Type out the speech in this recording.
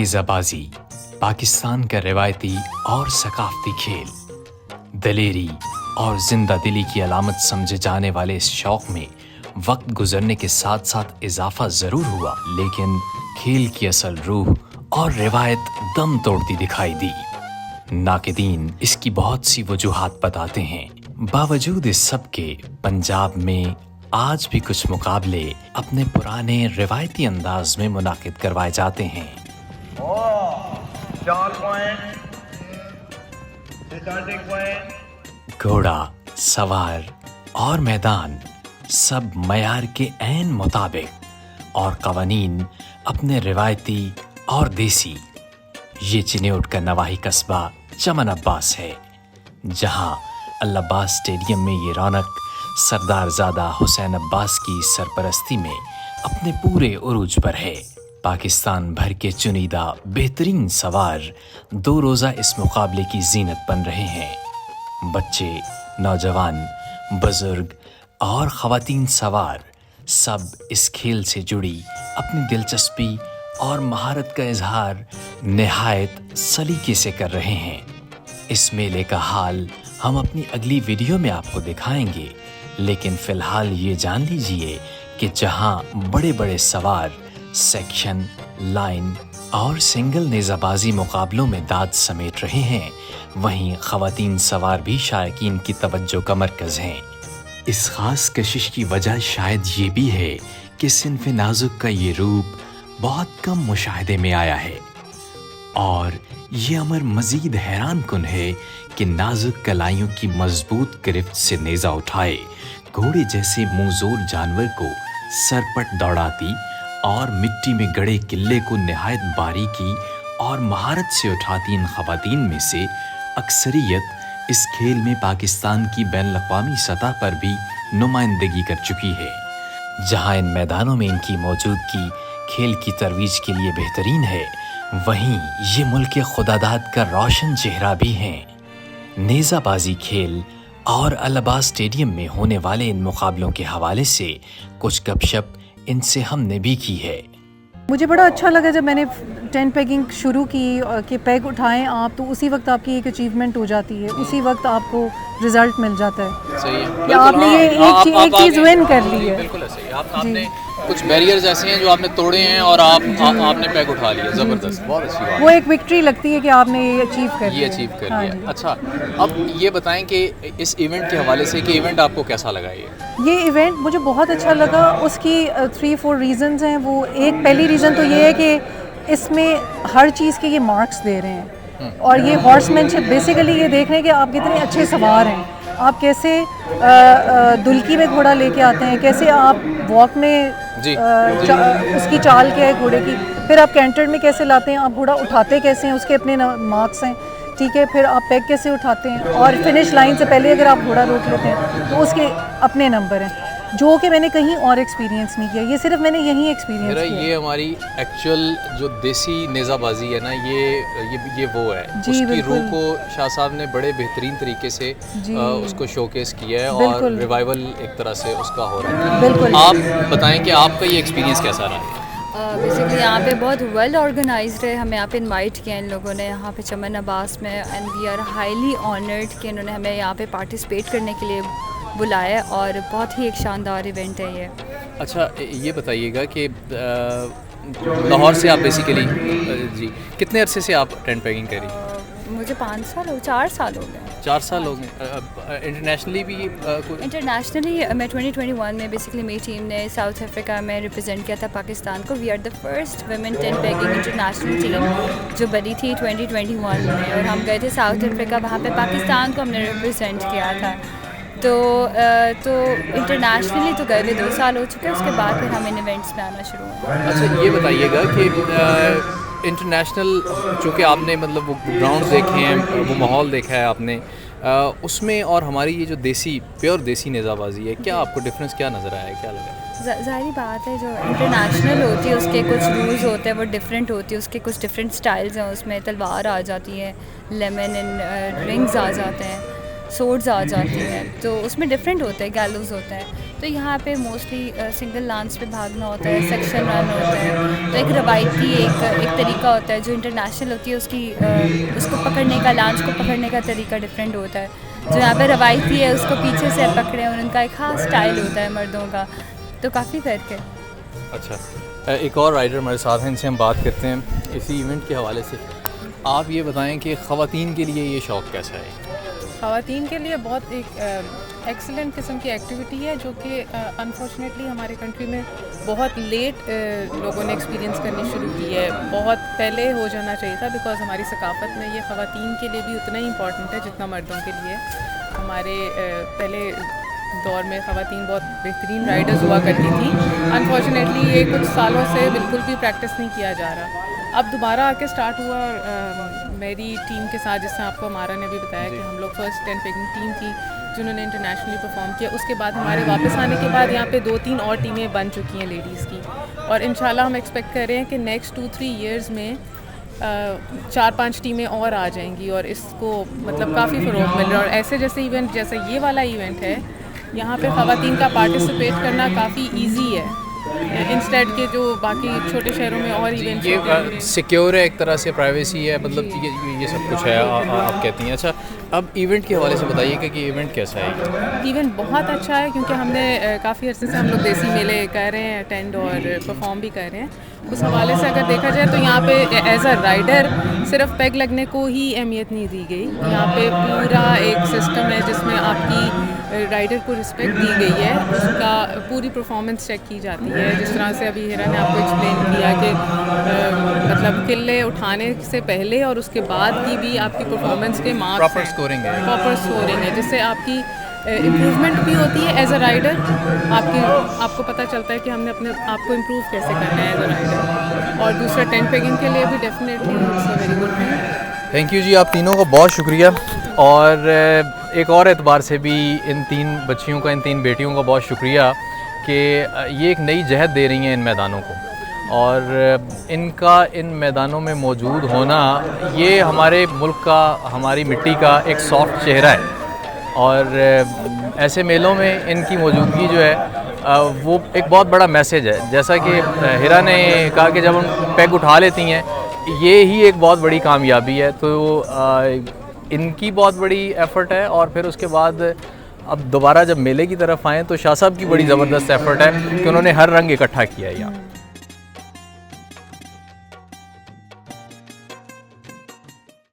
नेज़ाबाजी पाकिस्तान का रिवायती और सकाफती खेल, दलेरी और जिंदा दिली की अलामत समझे जाने वाले इस शौक में वक्त गुजरने के साथ साथ इजाफा जरूर हुआ, लेकिन खेल की असल रूह और रिवायत दम तोड़ती दिखाई दी। नाक़िदीन इसकी बहुत सी वजूहात बताते हैं। बावजूद इस सब के पंजाब में आज भी कुछ मुकाबले अपने पुराने रिवायती अंदाज में मुनाकिद करवाए जाते हैं। घोड़ा, सवार और मैदान सब मयार के ऐन मुताबिक, और कवानीन अपने रिवायती और देसी। ये चिन्योट का नवाही कस्बा चमन अब्बास है, जहां अल अब्बास स्टेडियम में ये रौनक सरदारजादा हुसैन अब्बास की सरपरस्ती में अपने पूरे उरूज पर है। पाकिस्तान भर के चुनिंदा बेहतरीन सवार 2 रोज़ा इस मुकाबले की जीनत बन रहे हैं। बच्चे, नौजवान, बुजुर्ग और ख़वातीन सवार सब इस खेल से जुड़ी अपनी दिलचस्पी और महारत का इजहार निहायत सलीके से कर रहे हैं। इस मेले का हाल हम अपनी अगली वीडियो में आपको दिखाएंगे, लेकिन फ़िलहाल ये जान लीजिए कि जहां बड़े बड़े सवार सेक्शन, लाइन और सिंगल नेज़ाबाजी मुकाबलों में दाद समेट रहे हैं, वहीं ख़वातीन सवार भी शायकीन की तवज्जो का मरकज़ हैं। इस ख़ास कशिश की वजह शायद ये भी है कि सिन्फ़ नाजुक का ये रूप बहुत कम मुशाहदे में आया है, और ये अमर मज़ीद हैरान कुन है कि नाजुक कलाइयों की मजबूत गिरफ्त से नेज़ा उठाए घोड़े जैसे मुंहजोर जानवर को सरपट दौड़ाती और मिट्टी में गड़े किले को निहायत बारीकी और महारत से उठाती इन ख़वातीन में से अक्सरियत इस खेल में पाकिस्तान की बैनुल-अक़वामी सतह पर भी नुमाइंदगी कर चुकी है। जहां इन मैदानों में इनकी मौजूदगी खेल की तरवीज के लिए बेहतरीन है, वहीं ये मुल्क के खुदादाद का रोशन चेहरा भी हैं। नेज़ाबाजी खेल और अल अब्बास स्टेडियम में होने वाले इन मुकाबलों के हवाले से कुछ गपशप इनसे हमने भी की है। मुझे बड़ा अच्छा लगा जब मैंने टेंट पेगिंग शुरू की कि पेग उठाएं आप, तो उसी वक्त आपकी एक अचीवमेंट हो जाती है, उसी वक्त आपको रिजल्ट मिल जाता है। सही है, कि आपने ये एक चीज़ विन कर ली है। बिल्कुल सही। आपने कुछ बैरियर्स ऐसे हैं जो आपने तोड़े हैं और आपने पैग उठा लिया, ज़बरदस्त, बहुत अच्छी बात। वो एक विक्ट्री लगती है कि आपने ये अचीव कर लिया। अच्छा, अब ये बताएं कि इस इवेंट के हवाले से कि इवेंट आपको कैसा लगा? ये इवेंट मुझे बहुत अच्छा लगा। उसकी 3-4 रीज़न्स हैं। वो एक पहली रीज़न तो ये है कि इसमें हर चीज़ के ये मार्क्स दे रहे हैं, और ये हॉर्समैनशिप बेसिकली ये देख रहे हैं कि आप कितने अच्छे सवार हैं, आप कैसे दुल्की में घोड़ा लेके आते हैं, कैसे आप वॉक में उसकी चाल क्या है घोड़े की, फिर आप कैंटर में कैसे लाते हैं, आप घोड़ा उठाते कैसे हैं, उसके अपने मार्क्स हैं, ठीक है, फिर आप पैग कैसे उठाते हैं, और फिनिश लाइन से पहले अगर आप घोड़ा रोक लेते हैं तो उसके अपने नंबर हैं, जो कि मैंने कहीं और एक्सपीरियंस नहीं किया। ये सिर्फ मैंने यहीं एक्सपीरियंस किया। ये हमारी एक्चुअल जो देसी नेज़ाबाजी है ना, ये वो है। उसकी रूह को शाह साहब ने बड़े बेहतरीन तरीके से उसको शोकेस किया है, और रिवाइवल एक तरह से उसका हो रहा है। बिल्कुल। आप बताएं कि आपका ये एक्सपीरियंस कैसा रहा है? बेसिकली यहाँ पे बहुत वेल ऑर्गेनाइज्ड है। हमें यहाँ पे इनवाइट किया इन लोगों ने यहाँ पे चमन अब्बास में, and we are highly honoured कि इन्होंने हमें यहाँ पे पार्टिसिपेट करने के लिए बुलाया, और बहुत ही एक शानदार इवेंट है ये। अच्छा, ये बताइएगा कि लाहौर से आप बेसिकली जी कितने अरसे से आप टेंट पेगिंग करी? मुझे 4 साल हो गए। 4 साल हो गए। इंटरनेशनली भी इंटरनेशनली मैं 2021 में बेसिकली मेरी टीम ने साउथ अफ्रीका में रिप्रेजेंट किया था पाकिस्तान को। We are the first women tent pegging international team जो बनी थी 2021 में, और हम गए थे साउथ अफ्रीका, वहाँ पे पाकिस्तान को हमने रिप्रेजेंट किया था। तो इंटरनेशनली तो गए हुए 2 साल हो चुके हैं, उसके बाद फिर हम इन इवेंट्स में आना शुरू हुआ। अच्छा, ये बताइएगा कि इंटरनेशनल चूँकि आपने मतलब वो ग्राउंड देखे हैं, वो माहौल देखा है आपने, उसमें और हमारी ये जो प्योर देसी नेज़ाबाजी है, क्या आपको डिफरेंस क्या नज़र आया है, क्या लगा? ज़ाहिर बात है, जो इंटरनेशनल होती है उसके कुछ रूल्स होते हैं, वो डिफरेंट होती है, उसके कुछ डिफरेंट स्टाइल्स हैं। उसमें तलवार आ जाती है, लेमन एंड रिंग्स आ जाते हैं, सोर्ड्स आ जाती हैं, तो उसमें डिफरेंट होते हैं, गैलोज होते हैं। तो तो यहाँ पे मोस्टली सिंगल लांस पे भागना होता है, सेक्शन रन होता है। तो एक रवायती एक तरीका होता है जो इंटरनेशनल होती है, उसको पकड़ने का, लांस को पकड़ने का तरीका डिफरेंट होता है। जो यहाँ पे रवायती है उसको पीछे से पकड़े और उनका एक खास स्टाइल होता है मर्दों का, तो काफ़ी फ़र्क है। अच्छा, एक और राइडर हमारे साथ हैं, इनसे हम बात करते हैं इसी इवेंट के हवाले से। आप ये बताएं कि ख़वातीन के लिए ये शौक़ कैसा है? ख़वातीन के लिए बहुत एक एक्सीलेंट किस्म की एक्टिविटी है जो कि अनफॉर्चुनेटली हमारे कंट्री में बहुत लेट लोगों ने एक्सपीरियंस करनी शुरू की है। बहुत पहले हो जाना चाहिए था, बिकॉज़ हमारी सकाफ़त में ये ख़वातीन के लिए भी उतना ही इम्पॉर्टेंट है जितना मर्दों के लिए। हमारे पहले दौर में ख़वातीन बहुत बेहतरीन राइडर्स हुआ करती थी। अनफॉर्चुनेटली ये कुछ सालों से बिल्कुल भी प्रैक्टिस नहीं किया जा रहा। अब दोबारा आके स्टार्ट हुआ मेरी टीम के साथ, जिससे आपको हमारा ने भी बताया कि हम लोग फर्स्ट 10 पेगिंग टीम थी जिन्होंने इंटरनेशनली परफॉर्म किया। उसके बाद हमारे वापस आने के बाद यहाँ पे 2-3 और टीमें बन चुकी हैं लेडीज़ की, और इंशाल्लाह हम एक्सपेक्ट कर रहे हैं कि नेक्स्ट 2-3 ईयर्स में 4-5 टीमें और आ जाएंगी, और इसको मतलब काफ़ी फ़रोग़ मिल रहा है। और ऐसे जैसे इवेंट जैसा ये वाला इवेंट है, यहाँ पे ख़वातीन का पार्टिसिपेट करना काफ़ी ईजी है इंस्टेड के जो बाकी छोटे शहरों में और इवेंट्स होते हैं। ये सिक्योर है, एक तरह से प्राइवेसी है, मतलब ये सब कुछ है आप कहती हैं। अच्छा, अब इवेंट के हवाले से बताइएगा कि इवेंट कैसा है? इवेंट बहुत अच्छा है, क्योंकि हमने काफ़ी अर्से से हम लोग देसी मेले कर रहे हैं अटेंड और परफॉर्म भी कर रहे हैं। उस हवाले से अगर देखा जाए तो यहाँ पे एज अ राइडर सिर्फ पैग लगने को ही अहमियत नहीं दी गई। यहाँ पे पूरा एक सिस्टम है जिसमें आपकी राइडर को रिस्पेक्ट दी गई है, उसका पूरी परफॉर्मेंस चेक की जाती है। जिस तरह से अभी हिरा ने आपको एक्सप्लेन किया कि मतलब किले उठाने से पहले और उसके बाद की भी आपकी परफॉर्मेंस के मार्क्स प्रॉपर स्कोरिंग है, प्रॉपर स्कोरिंग है, जिससे आपकी इम्प्रूवमेंट भी होती है एज अ राइडर। आपको पता चलता है कि हमने अपने आप को इम्प्रूव कैसे करना है एज अ राइडर। और दूसरा 10 पेगिंग के लिए भी definitely it's a very good thing. Thank you ji, आप तीनों को बहुत शुक्रिया। और एक और एतबार से भी इन 3 बच्चियों का, इन 3 बेटियों का बहुत शुक्रिया कि ये एक नई जहद दे रही हैं इन मैदानों को, और इनका इन मैदानों में मौजूद होना ये हमारे मुल्क का, हमारी मिट्टी का एक सॉफ्ट चेहरा है। और ऐसे मेलों में इनकी मौजूदगी जो है वो एक बहुत बड़ा मैसेज है। जैसा कि हिरा ने कहा कि जब हम पैग उठा लेती हैं, ये ही एक बहुत बड़ी कामयाबी है। तो इनकी बहुत बड़ी एफ़र्ट है, और फिर उसके बाद अब दोबारा जब मेले की तरफ आएँ तो शाह साहब की बड़ी ज़बरदस्त एफ़र्ट है कि उन्होंने हर रंग इकट्ठा किया है यहाँ।